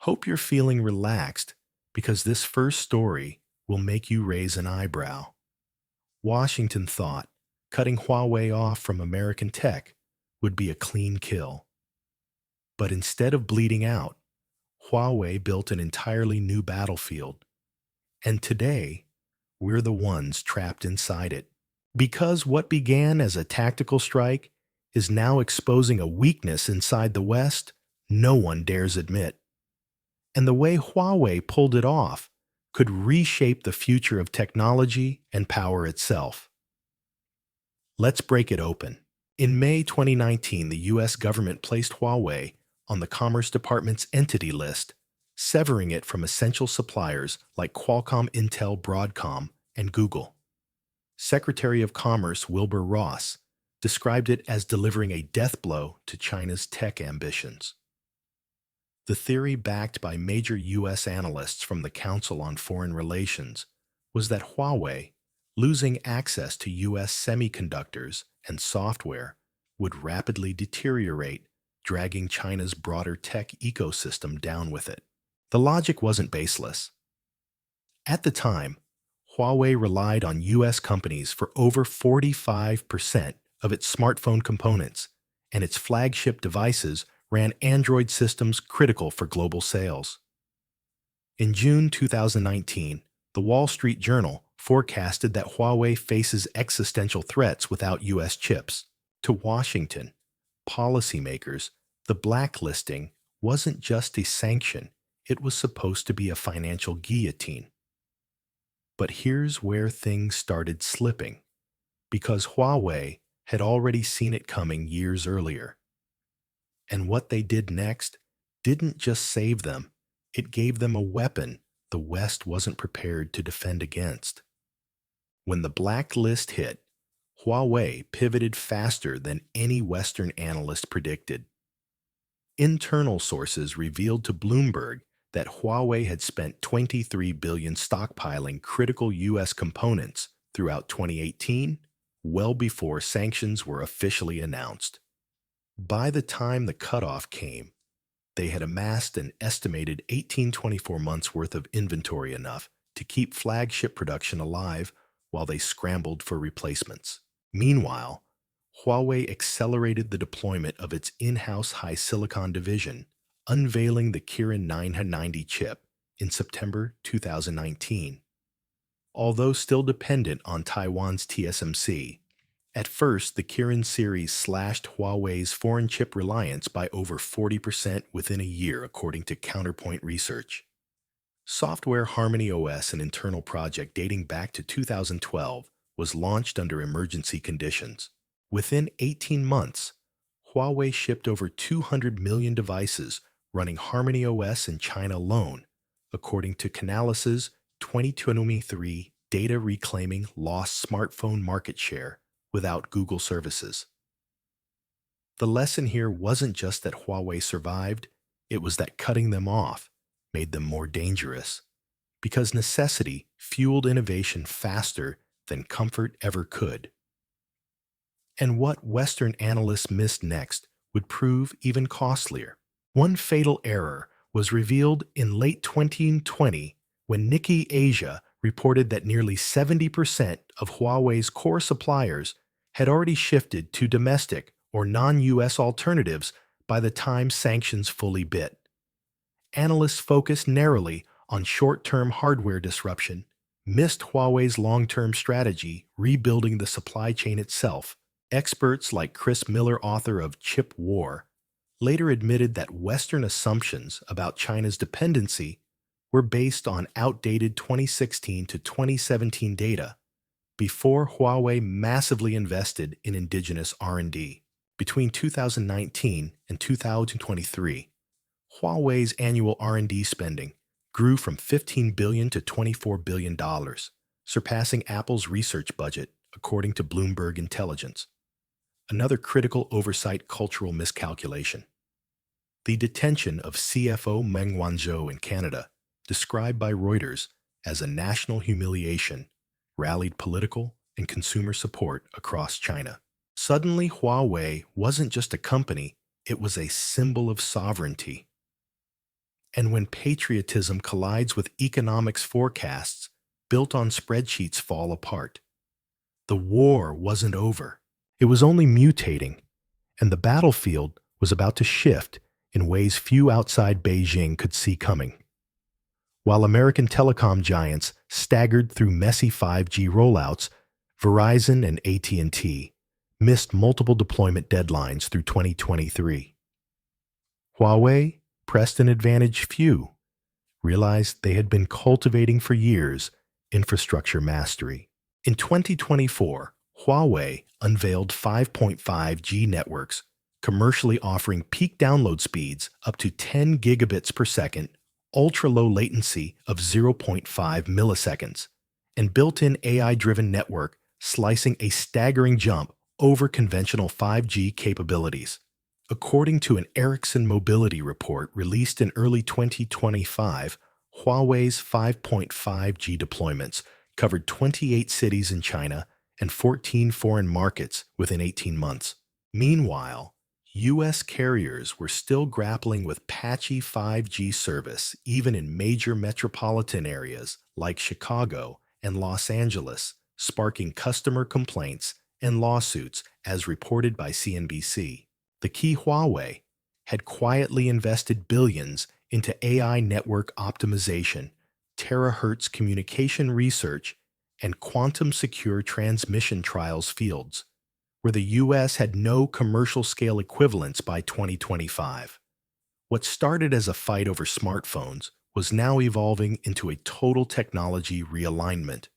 Hope you're feeling relaxed because this first story will make you raise an eyebrow. Washington thought cutting Huawei off from American tech would be a clean kill. But instead of bleeding out, Huawei built an entirely new battlefield. And today, we're the ones trapped inside it. Because what began as a tactical strike is now exposing a weakness inside the West no one dares admit. And the way Huawei pulled it off could reshape the future of technology and power itself. Let's break it open. In May 2019, the US government placed Huawei on the Commerce Department's entity list, severing it from essential suppliers like Qualcomm, Intel, Broadcom, and Google. Secretary of Commerce Wilbur Ross described it as delivering a death blow to China's tech ambitions. The theory backed by major U.S. analysts from the Council on Foreign Relations was that Huawei, losing access to U.S. semiconductors and software, would rapidly deteriorate, dragging China's broader tech ecosystem down with it. The logic wasn't baseless. At the time, Huawei relied on U.S. companies for over 45% of its smartphone components, and its flagship devices ran Android systems critical for global sales. In June 2019, the Wall Street Journal forecasted that Huawei faces existential threats without U.S. chips. To Washington, policymakers, the blacklisting wasn't just a sanction, it was supposed to be a financial guillotine. But here's where things started slipping, because Huawei had already seen it coming years earlier. And what they did next didn't just save them, it gave them a weapon the West wasn't prepared to defend against. When the blacklist hit, Huawei pivoted faster than any Western analyst predicted. Internal sources revealed to Bloomberg that Huawei had spent $23 billion stockpiling critical U.S. components throughout 2018, well before sanctions were officially announced. By the time the cutoff came, they had amassed an estimated 18-24 months worth of inventory, enough to keep flagship production alive while they scrambled for replacements. Meanwhile, Huawei accelerated the deployment of its in-house high-silicon division, unveiling the Kirin 990 chip in September 2019. Although still dependent on Taiwan's TSMC, at first, the Kirin series slashed Huawei's foreign chip reliance by over 40% within a year, according to Counterpoint Research. Software Harmony OS, an internal project dating back to 2012, was launched under emergency conditions. Within 18 months, Huawei shipped over 200 million devices running Harmony OS in China alone, according to Canalys's 2023 data reclaiming lost smartphone market share without Google services. The lesson here wasn't just that Huawei survived, it was that cutting them off made them more dangerous, because necessity fueled innovation faster than comfort ever could. And what Western analysts missed next would prove even costlier. One fatal error was revealed in late 2020 when Nikkei Asia reported that nearly 70% of Huawei's core suppliers had already shifted to domestic or non-US alternatives by the time sanctions fully bit. Analysts focused narrowly on short-term hardware disruption, missed Huawei's long-term strategy rebuilding the supply chain itself. Experts like Chris Miller, author of Chip War, later admitted that Western assumptions about China's dependency were based on outdated 2016 to 2017 data before Huawei massively invested in indigenous R&D. Between 2019 and 2023, Huawei's annual R&D spending grew from $15 billion to $24 billion, surpassing Apple's research budget, according to Bloomberg Intelligence. Another critical oversight cultural miscalculation. The detention of CFO Meng Wanzhou in Canada, described by Reuters as a national humiliation, rallied political and consumer support across China. Suddenly, Huawei wasn't just a company, it was a symbol of sovereignty. And when patriotism collides with economics forecasts built on spreadsheets fall apart, the war wasn't over. It was only mutating, and the battlefield was about to shift in ways few outside Beijing could see coming. While American telecom giants staggered through messy 5G rollouts, Verizon and AT&T missed multiple deployment deadlines through 2023. Huawei pressed an advantage few realized they had been cultivating for years infrastructure mastery. In 2024, Huawei unveiled 5.5G networks, commercially offering peak download speeds up to 10 gigabits per second, ultra-low latency of zero point 0.5 milliseconds, and built-in AI-driven network slicing a staggering jump over conventional 5G capabilities. According to an Ericsson mobility report released in early 2025, Huawei's 5.5G deployments covered 28 cities in China and 14 foreign markets within 18 months. Meanwhile, U.S. carriers were still grappling with patchy 5G service even in major metropolitan areas like Chicago and Los Angeles, sparking customer complaints and lawsuits as reported by CNBC. The key Huawei had quietly invested billions into AI network optimization, terahertz communication research, and quantum-secure transmission trials fields, where the U.S. had no commercial-scale equivalents by 2025. What started as a fight over smartphones was now evolving into a total technology realignment.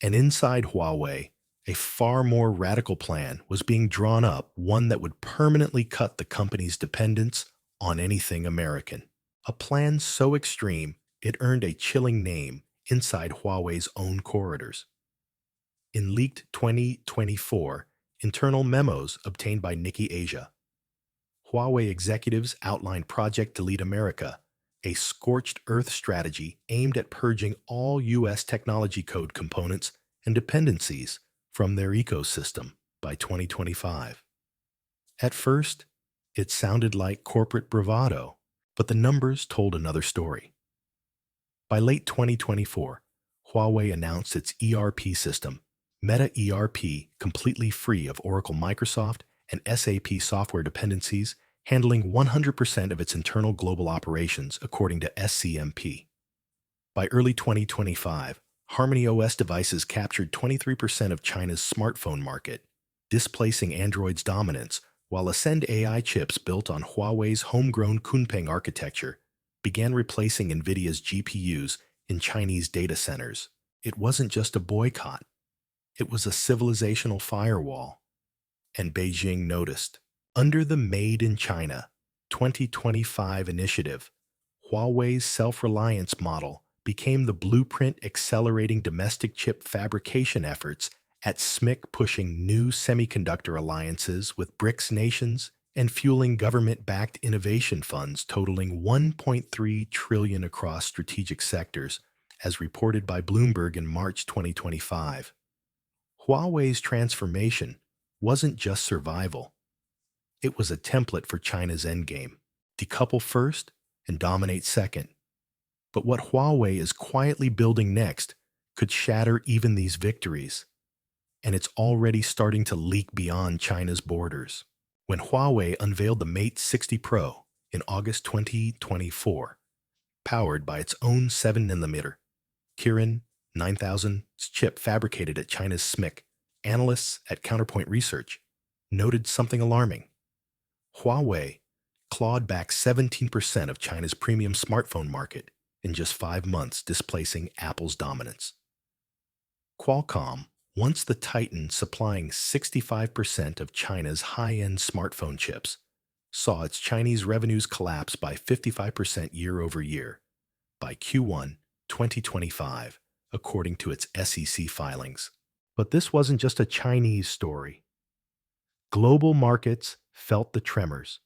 And inside Huawei, a far more radical plan was being drawn up, one that would permanently cut the company's dependence on anything American. A plan so extreme, it earned a chilling name inside Huawei's own corridors. In leaked 2024 internal memos obtained by Nikkei Asia, Huawei executives outlined Project Delete America, a scorched earth strategy aimed at purging all U.S. technology code components and dependencies from their ecosystem by 2025. At first, it sounded like corporate bravado, but the numbers told another story. By late 2024, Huawei announced its ERP system, Meta ERP, completely free of Oracle Microsoft and SAP software dependencies, handling 100% of its internal global operations according to SCMP. By early 2025, Harmony OS devices captured 23% of China's smartphone market, displacing Android's dominance, while Ascend AI chips built on Huawei's homegrown Kunpeng architecture began replacing NVIDIA's GPUs in Chinese data centers. It wasn't just a boycott. It was a civilizational firewall. And Beijing noticed. Under the Made in China 2025 initiative, Huawei's self-reliance model became the blueprint accelerating domestic chip fabrication efforts at SMIC, pushing new semiconductor alliances with BRICS nations and fueling government-backed innovation funds totaling $1.3 trillion across strategic sectors, as reported by Bloomberg in March 2025. Huawei's transformation wasn't just survival. It was a template for China's endgame: decouple first and dominate second. But what Huawei is quietly building next could shatter even these victories, and it's already starting to leak beyond China's borders. When Huawei unveiled the Mate 60 Pro in August 2024, powered by its own 7nm Kirin 9000 chip fabricated at China's SMIC, analysts at Counterpoint Research noted something alarming. Huawei clawed back 17% of China's premium smartphone market in just 5 months, displacing Apple's dominance. Qualcomm, once the titan supplying 65% of China's high-end smartphone chips, saw its Chinese revenues collapse by 55% year over year by Q1 2025, according to its SEC filings. But this wasn't just a Chinese story. Global markets felt the tremors.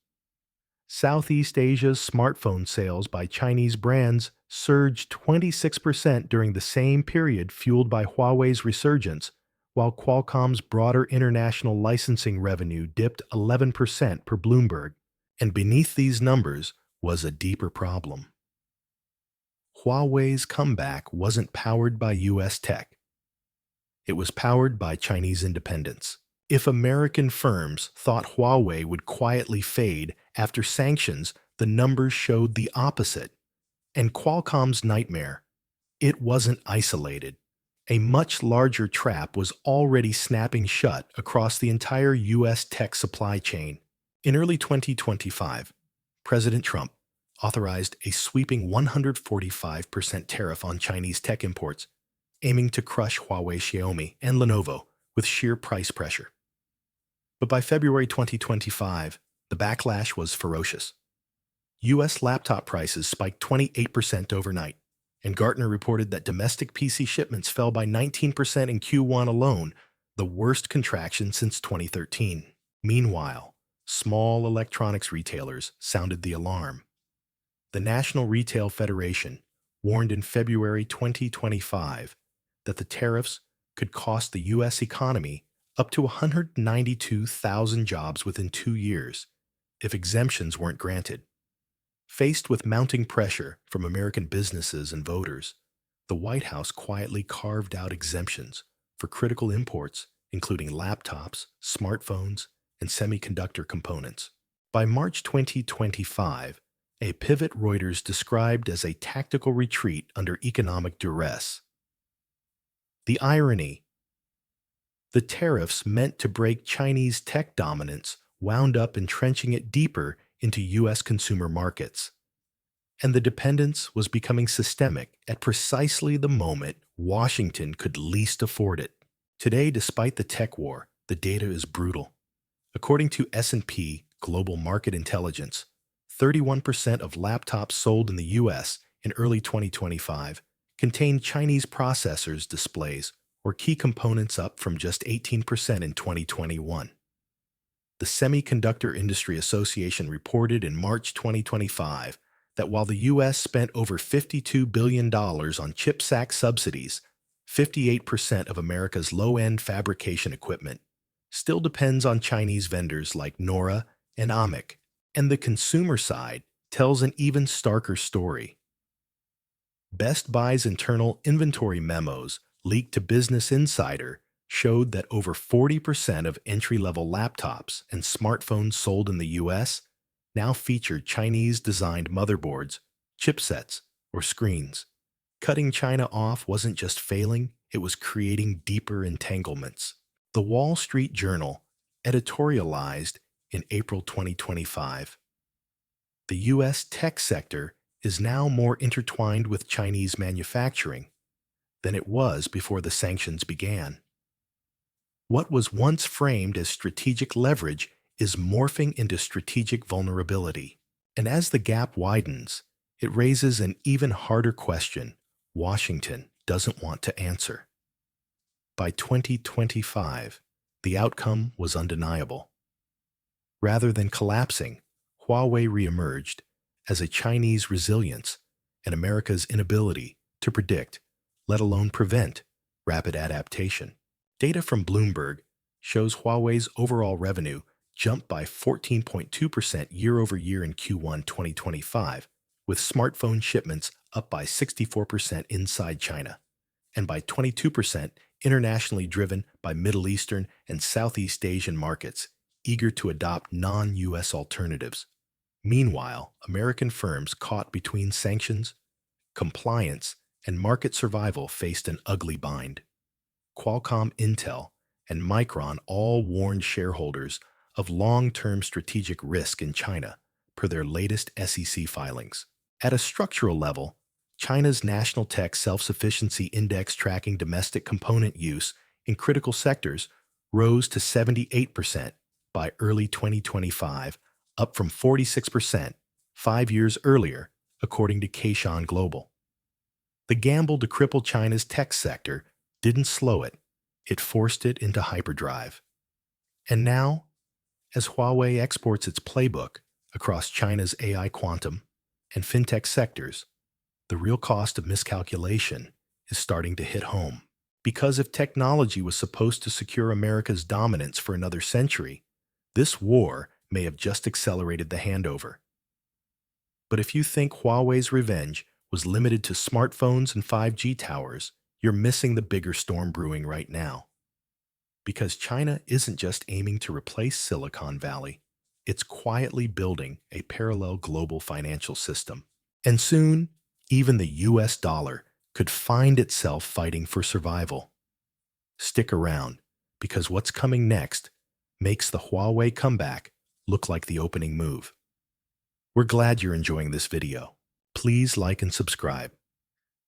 Southeast Asia's smartphone sales by Chinese brands surged 26% during the same period, fueled by Huawei's resurgence, while Qualcomm's broader international licensing revenue dipped 11% per Bloomberg. And beneath these numbers was a deeper problem. Huawei's comeback wasn't powered by U.S. tech. It was powered by Chinese independence. If American firms thought Huawei would quietly fade after sanctions, the numbers showed the opposite. And Qualcomm's nightmare, it wasn't isolated. A much larger trap was already snapping shut across the entire U.S. tech supply chain. In early 2025, President Trump authorized a sweeping 145% tariff on Chinese tech imports, aiming to crush Huawei, Xiaomi, and Lenovo with sheer price pressure. But by February 2025, the backlash was ferocious. U.S. laptop prices spiked 28% overnight, and Gartner reported that domestic PC shipments fell by 19% in Q1 alone, the worst contraction since 2013. Meanwhile, small electronics retailers sounded the alarm. The National Retail Federation warned in February 2025 that the tariffs could cost the U.S. economy up to 192,000 jobs within 2 years if exemptions weren't granted. Faced with mounting pressure from American businesses and voters, the White House quietly carved out exemptions for critical imports, including laptops, smartphones, and semiconductor components. By March 2025, a pivot Reuters described as a tactical retreat under economic duress. The irony: the tariffs meant to break Chinese tech dominance wound up entrenching it deeper into U.S. consumer markets. And the dependence was becoming systemic at precisely the moment Washington could least afford it. Today, despite the tech war, the data is brutal. According to S&P Global Market Intelligence, 31% of laptops sold in the U.S. in early 2025 contained Chinese processors, displays, or key components, up from just 18% in 2021. The Semiconductor Industry Association reported in March 2025 that while the U.S. spent over $52 billion on CHIPS Act subsidies, 58% of America's low-end fabrication equipment still depends on Chinese vendors like Nora and Amic. And the consumer side tells an even starker story. Best Buy's internal inventory memos leaked to Business Insider showed that over 40% of entry-level laptops and smartphones sold in the U.S. now featured Chinese-designed motherboards, chipsets, or screens. Cutting China off wasn't just failing, it was creating deeper entanglements. The Wall Street Journal editorialized in April 2025. The U.S. tech sector is now more intertwined with Chinese manufacturing than it was before the sanctions began. What was once framed as strategic leverage is morphing into strategic vulnerability. And as the gap widens, it raises an even harder question Washington doesn't want to answer. By 2025, the outcome was undeniable. Rather than collapsing, Huawei reemerged as a Chinese resilience and America's inability to predict, let alone prevent, rapid adaptation. Data from Bloomberg shows Huawei's overall revenue jumped by 14.2% year-over-year in Q1 2025, with smartphone shipments up by 64% inside China, and by 22% internationally, driven by Middle Eastern and Southeast Asian markets eager to adopt non-U.S. alternatives. Meanwhile, American firms caught between sanctions, compliance, and market survival faced an ugly bind. Qualcomm, Intel, and Micron all warned shareholders of long-term strategic risk in China, per their latest SEC filings. At a structural level, China's National Tech Self-Sufficiency Index tracking domestic component use in critical sectors rose to 78% by early 2025, up from 46% 5 years earlier, according to Kaishan Global. The gamble to cripple China's tech sector didn't slow it, it forced it into hyperdrive. And now, as Huawei exports its playbook across China's AI, quantum, and fintech sectors, the real cost of miscalculation is starting to hit home. Because if technology was supposed to secure America's dominance for another century, this war may have just accelerated the handover. But if you think Huawei's revenge was limited to smartphones and 5G towers, you're missing the bigger storm brewing right now. Because China isn't just aiming to replace Silicon Valley, it's quietly building a parallel global financial system. And soon, even the US dollar could find itself fighting for survival. Stick around, because what's coming next makes the Huawei comeback look like the opening move. We're glad you're enjoying this video. Please like and subscribe.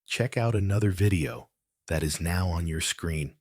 Check out another video that is now on your screen.